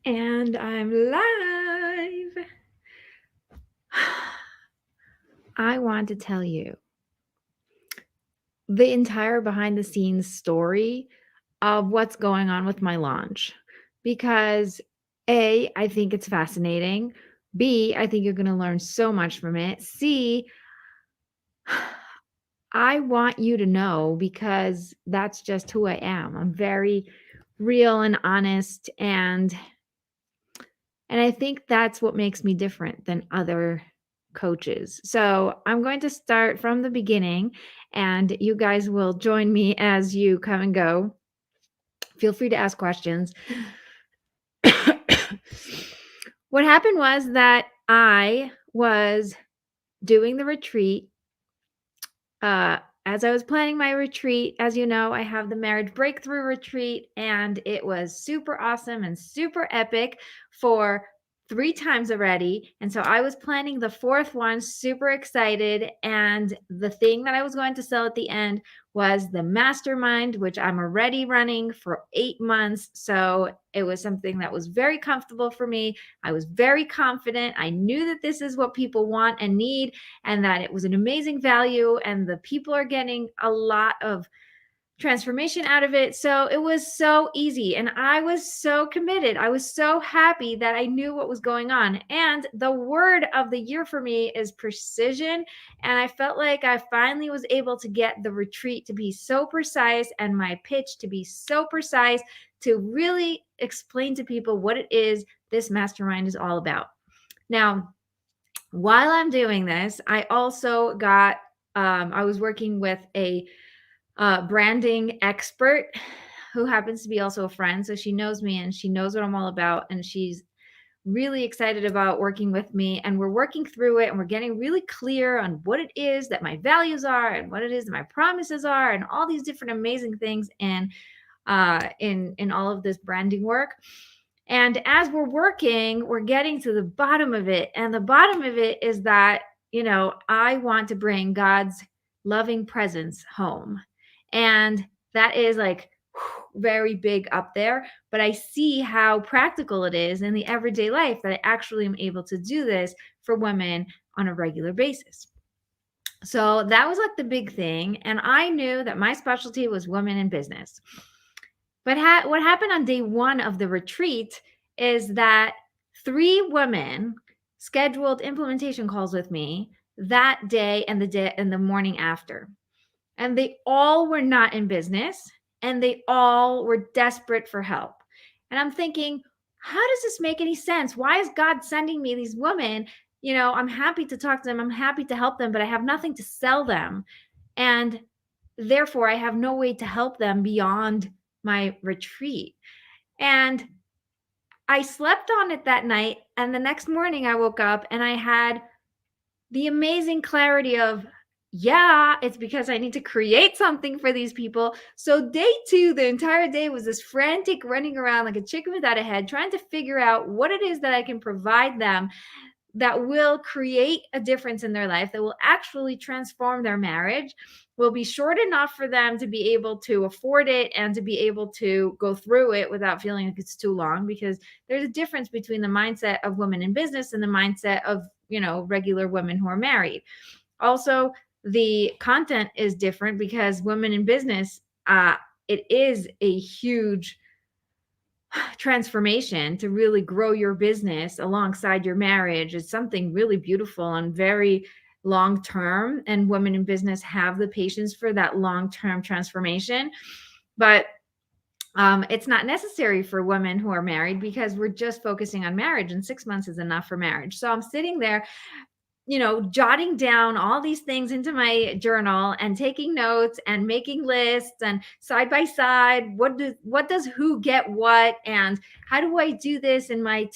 And I'm live. I want to tell you the entire behind the scenes story of what's going on with my launch because A, I think it's fascinating. B, I think you're going to learn so much from it. C, I want you to know because that's just who I am. I'm very real and honest and I think that's what makes me different than other coaches. So I'm going to start from the beginning, and you guys will join me as you come and go. Feel free to ask questions. What happened was that I was doing the retreat. As I was planning my retreat, as you know, I have the marriage breakthrough retreat, and it was super awesome and super epic for 3 times already. And so I was planning the fourth one, super excited. And the thing that I was going to sell at the end was the mastermind, which I'm already running for 8 months. So it was something that was very comfortable for me. I was very confident. I knew that this is what people want and need, and that it was an amazing value, and the people are getting a lot of transformation out of it. So it was so easy, and I was so committed. I was so happy that I knew what was going on. And the word of the year for me is precision. And I felt like I finally was able to get the retreat to be so precise and my pitch to be so precise to really explain to people what it is this mastermind is all about. Now, while I'm doing this, I also got, I was working with a branding expert who happens to be also a friend. So she knows me and she knows what I'm all about. And she's really excited about working with me. And we're working through it and we're getting really clear on what it is that my values are and what it is that my promises are and all these different amazing things in all of this branding work. And as we're working, we're getting to the bottom of it. And the bottom of it is that, I want to bring God's loving presence home. And that is like very big up there. But I see how practical it is in the everyday life that I actually am able to do this for women on a regular basis. So that was like the big thing. And I knew that my specialty was women in business. But what happened on day one of the retreat is that 3 women scheduled implementation calls with me that day and the morning after. And they all were not in business and they all were desperate for help. And I'm thinking, how does this make any sense? Why is God sending me these women? I'm happy to talk to them. I'm happy to help them, but I have nothing to sell them. And therefore, I have no way to help them beyond my retreat. And I slept on it that night. And the next morning, I woke up and I had the amazing clarity of, yeah, it's because I need to create something for these people. So day 2, the entire day was this frantic running around like a chicken without a head, trying to figure out what it is that I can provide them that will create a difference in their life, that will actually transform their marriage, will be short enough for them to be able to afford it and to be able to go through it without feeling like it's too long, because there's a difference between the mindset of women in business and the mindset of, regular women who are married. Also, the content is different because women in business, it is a huge transformation to really grow your business alongside your marriage. Is something really beautiful and very long term, and women in business have the patience for that long term transformation. But it's not necessary for women who are married because we're just focusing on marriage, and 6 months is enough for marriage. So I'm sitting there, jotting down all these things into my journal and taking notes and making lists and side by side, what does who get what, and how do I do this in my,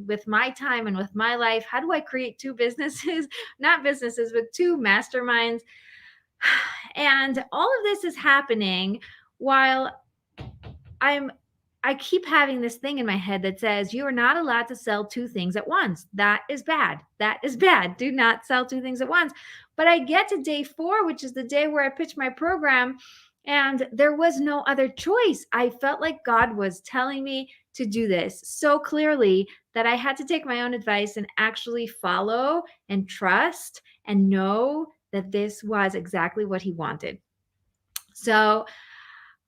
with my time and with my life? How do I create 2 businesses, not businesses, but 2 masterminds? And all of this is happening while I keep having this thing in my head that says, you are not allowed to sell 2 things at once. That is bad. That is bad. Do not sell 2 things at once. But I get to day 4, which is the day where I pitch my program. And there was no other choice. I felt like God was telling me to do this so clearly that I had to take my own advice and actually follow and trust and know that this was exactly what He wanted. So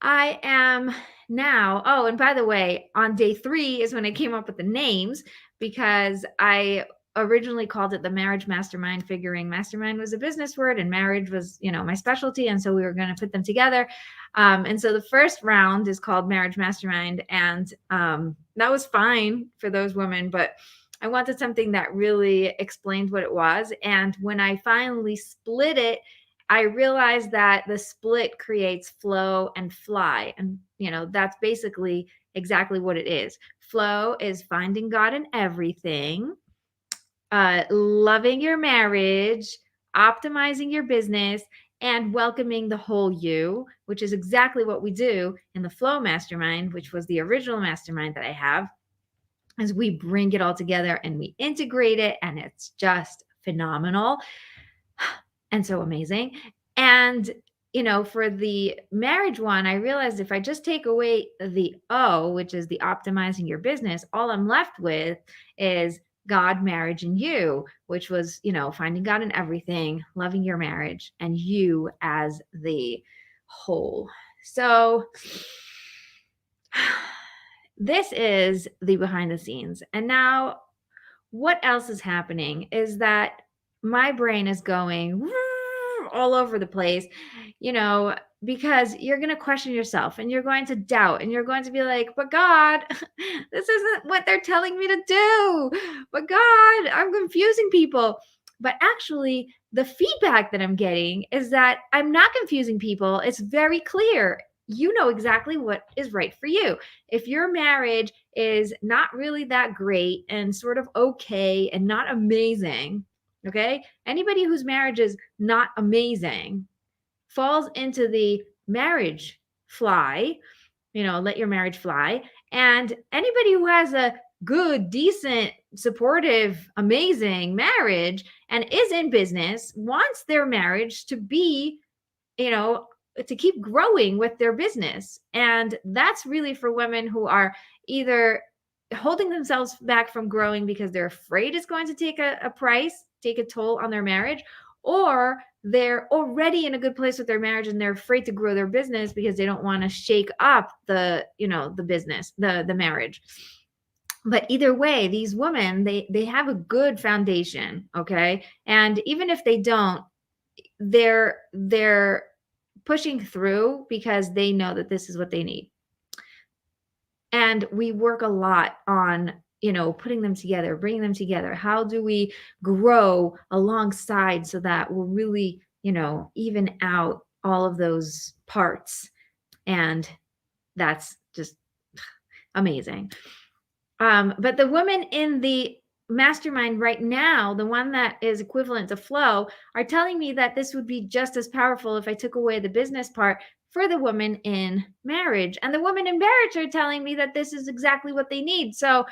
I am now, oh, and by the way, on day 3 is when I came up with the names, because I originally called it the Marriage Mastermind, figuring mastermind was a business word and marriage was, my specialty. And so we were going to put them together. And so the first round is called Marriage Mastermind. And that was fine for those women, but I wanted something that really explained what it was. And when I finally split it, I realized that the split creates flow and fly. And, that's basically exactly what it is. Flow is finding God in everything, loving your marriage, optimizing your business, and welcoming the whole you, which is exactly what we do in the Flow Mastermind, which was the original mastermind that I have, as we bring it all together and we integrate it, and it's just phenomenal and so amazing. And for the marriage one, I realized if I just take away the O, which is the optimizing your business, all I'm left with is God, marriage, and you, which was, finding God in everything, loving your marriage, and you as the whole. So this is the behind the scenes. And now what else is happening is that my brain is going all over the place, because you're going to question yourself and you're going to doubt and you're going to be like, but God, this isn't what they're telling me to do. But God, I'm confusing people. But actually, the feedback that I'm getting is that I'm not confusing people. It's very clear. You know exactly what is right for you. If your marriage is not really that great and sort of okay and not amazing, okay? Anybody whose marriage is not amazing falls into the marriage fly, let your marriage fly. And anybody who has a good, decent, supportive, amazing marriage and is in business wants their marriage to be, to keep growing with their business. And that's really for women who are either holding themselves back from growing because they're afraid it's going to take take a toll on their marriage, or they're already in a good place with their marriage and they're afraid to grow their business because they don't want to shake up the business, the marriage. But either way, these women, they have a good foundation, okay? And even if they don't, they're pushing through because they know that this is what they need. And we work a lot on, putting them together, bringing them together. How do we grow alongside so that we're really, even out all of those parts? And that's just amazing. But the women in the mastermind right now, the one that is equivalent to flow, are telling me that this would be just as powerful if I took away the business part for the women in marriage. And the women in marriage are telling me that this is exactly what they need. So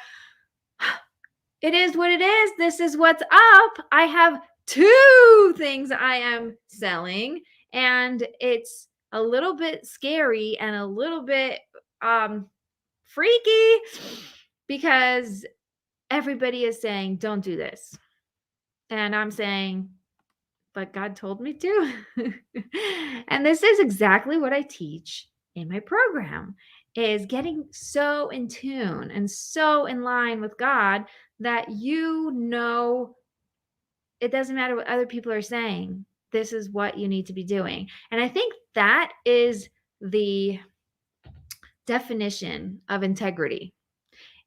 it is what it is. This is what's up. I have 2 things I am selling, and it's a little bit scary and a little bit freaky, because everybody is saying, don't do this. And I'm saying, but God told me to. And this is exactly what I teach in my program, is getting so in tune and so in line with God that it doesn't matter what other people are saying. This is what you need to be doing. And I think that is the definition of integrity,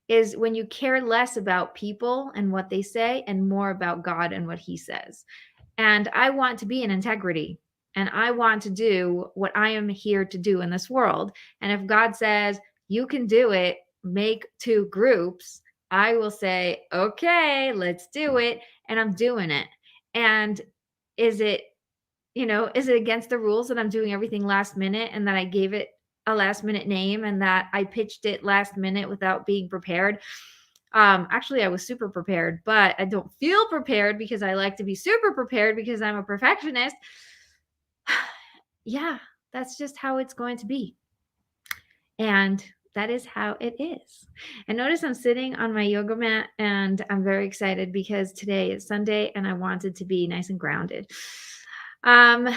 is when you care less about people and what they say and more about God and what He says. And I want to be in integrity, and I want to do what I am here to do in this world. And if God says, you can do it, make 2 groups, I will say, okay, let's do it. And I'm doing it. And is it against the rules that I'm doing everything last minute and that I gave it a last minute name and that I pitched it last minute without being prepared? Actually, I was super prepared, but I don't feel prepared because I like to be super prepared because I'm a perfectionist. Yeah, That's just how it's going to be. And that is how it is. And notice I'm sitting on my yoga mat and I'm very excited because today is Sunday and I wanted to be nice and grounded. Um,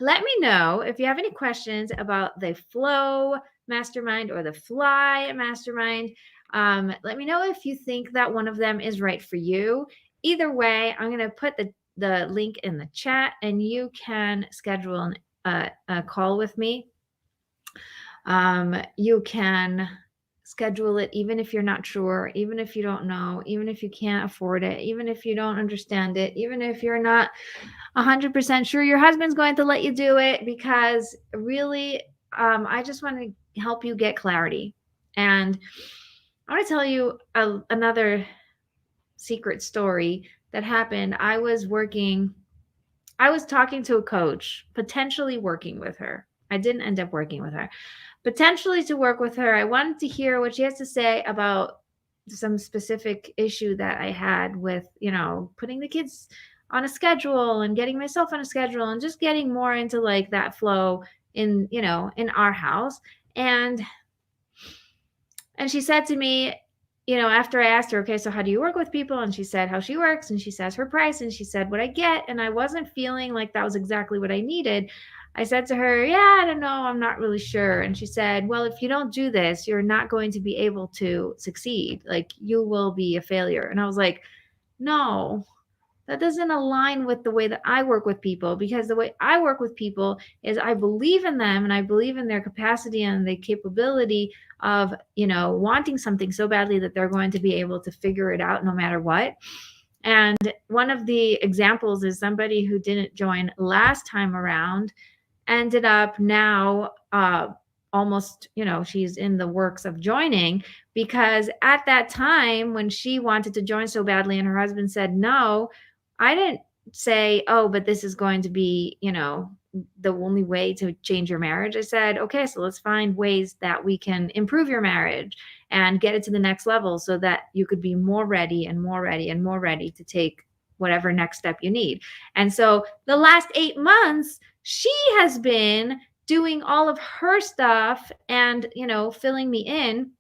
Let me know if you have any questions about the Flow Mastermind or the Fly Mastermind. Let me know if you think that one of them is right for you. Either way, I'm going to put the link in the chat and you can schedule a call with me. You can schedule it even if you're not sure, even if you don't know, even if you can't afford it, even if you don't understand it, even if you're not 100% sure your husband's going to let you do it, because really, I just want to help you get clarity. And I want to tell you another secret story that happened. I was talking to a coach, potentially working with her. I didn't end up working with her. Potentially to work with her. I wanted to hear what she has to say about some specific issue that I had with, putting the kids on a schedule and getting myself on a schedule and just getting more into like that flow in our house. And she said to me, after I asked her, okay, so how do you work with people? And she said how she works, and she says her price, and she said what I get. And I wasn't feeling like that was exactly what I needed. I said to her, yeah, I don't know, I'm not really sure. And she said, well, if you don't do this, you're not going to be able to succeed. Like, you will be a failure. And I was like, no, that doesn't align with the way that I work with people, because the way I work with people is I believe in them and I believe in their capacity and the capability of, wanting something so badly that they're going to be able to figure it out no matter what. And one of the examples is somebody who didn't join last time around ended up now almost, she's in the works of joining, because at that time when she wanted to join so badly and her husband said no, I didn't say, oh, but this is going to be, the only way to change your marriage. I said, okay, so let's find ways that we can improve your marriage and get it to the next level so that you could be more ready and more ready and more ready to take whatever next step you need. And so the last 8 months, she has been doing all of her stuff and, filling me in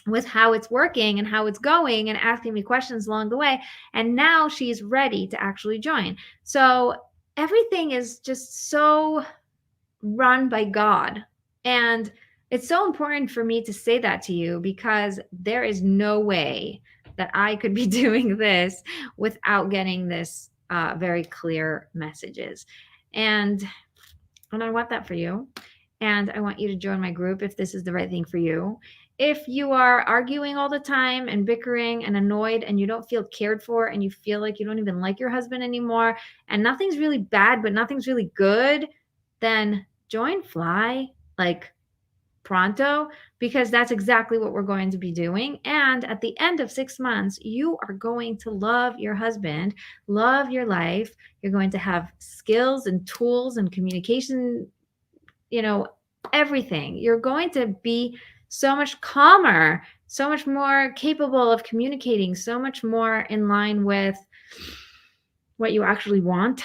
with how it's working and how it's going and asking me questions along the way. And now she's ready to actually join. So everything is just so run by God. And it's so important for me to say that to you, because there is no way that I could be doing this without getting this very clear messages. And I want that for you. And I want you to join my group if this is the right thing for you. If you are arguing all the time and bickering and annoyed and you don't feel cared for and you feel like you don't even like your husband anymore and nothing's really bad but nothing's really good, then join Fly like pronto, because that's exactly what we're going to be doing. And at the end of 6 months, you are going to love your husband, love your life. You're going to have skills and tools and communication, everything. You're going to be so much calmer, so much more capable of communicating, so much more in line with what you actually want,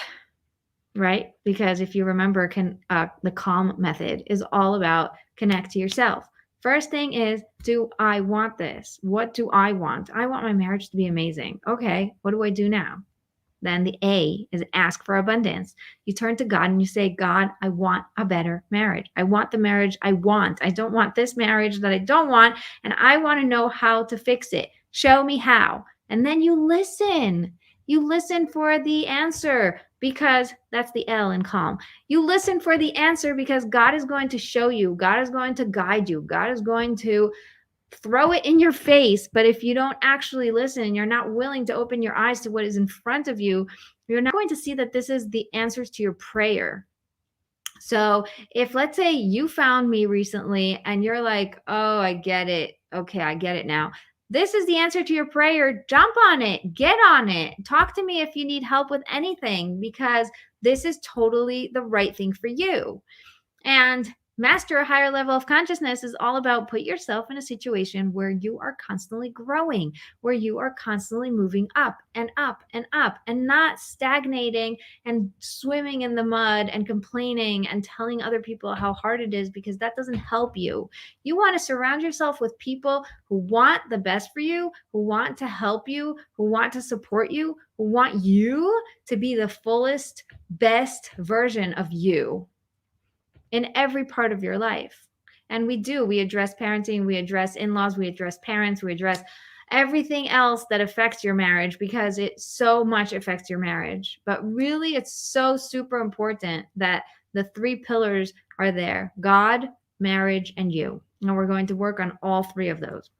right? Because if you remember, the calm method is all about connect to yourself. First thing is, do I want this? What do I want? I want my marriage to be amazing. Okay, what do I do now? Then the A is ask for abundance. You turn to God and you say, God, I want a better marriage. I want the marriage I want. I don't want this marriage that I don't want. And I want to know how to fix it. Show me how. And then you listen. You listen for the answer, because that's the L in calm. You listen for the answer because God is going to show you. God is going to guide you. God is going to throw it in your face. But if you don't actually listen, you're not willing to open your eyes to what is in front of you, you're not going to see that this is the answers to your prayer. So if, let's say, you found me recently and you're like, oh, I get it. Okay, I get it now. This is the answer to your prayer. Jump on it. Get on it. Talk to me if you need help with anything, because this is totally the right thing for you. And master a higher level of consciousness is all about put yourself in a situation where you are constantly growing, where you are constantly moving up and up and up and not stagnating and swimming in the mud and complaining and telling other people how hard it is, because that doesn't help you. You want to surround yourself with people who want the best for you, who want to help you, who want to support you, who want you to be the fullest, best version of you in every part of your life. And we address parenting, we address in-laws, we address parents, we address everything else that affects your marriage, because it so much affects your marriage. But really, it's so super important that the three pillars are there: God, marriage, and you. And we're going to work on all three of those.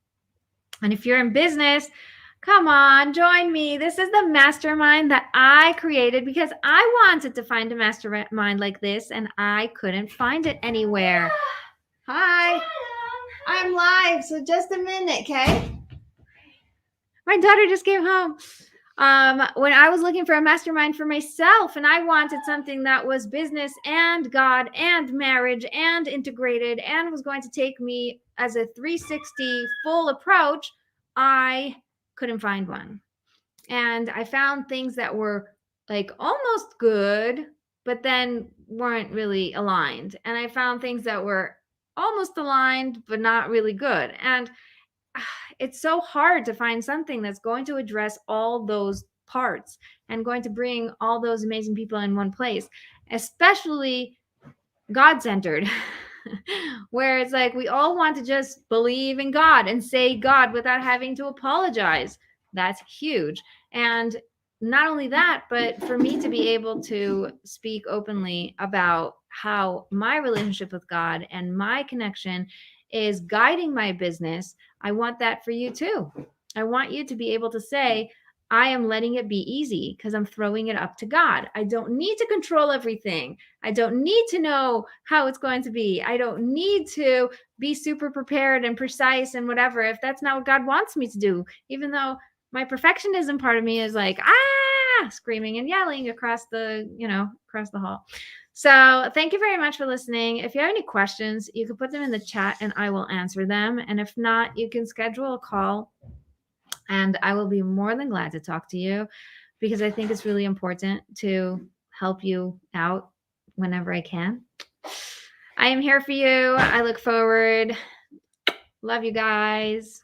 And if you're in business, come on, join me. This is the mastermind that I created because I wanted to find a mastermind like this, and I couldn't find it anywhere. Hi. I'm live, so just a minute, okay? My daughter just came home. When I was looking for a mastermind for myself, and I wanted something that was business and God and marriage and integrated and was going to take me as a 360 full approach, I couldn't find one. And I found things that were like almost good, but then weren't really aligned. And I found things that were almost aligned, but not really good. And it's so hard to find something that's going to address all those parts and going to bring all those amazing people in one place, especially God-centered, where it's like we all want to just believe in God and say God without having to apologize. That's huge. And not only that, but for me to be able to speak openly about how my relationship with God and my connection is guiding my business, I want that for you too. I want you to be able to say, I am letting it be easy because I'm throwing it up to God. I don't need to control everything. I don't need to know how it's going to be. I don't need to be super prepared and precise and whatever if that's not what God wants me to do, even though my perfectionism part of me is like, screaming and yelling across the hall. So thank you very much for listening. If you have any questions, you can put them in the chat and I will answer them. And if not, you can schedule a call and I will be more than glad to talk to you, because I think it's really important to help you out whenever I can. I am here for you. I look forward. Love you guys.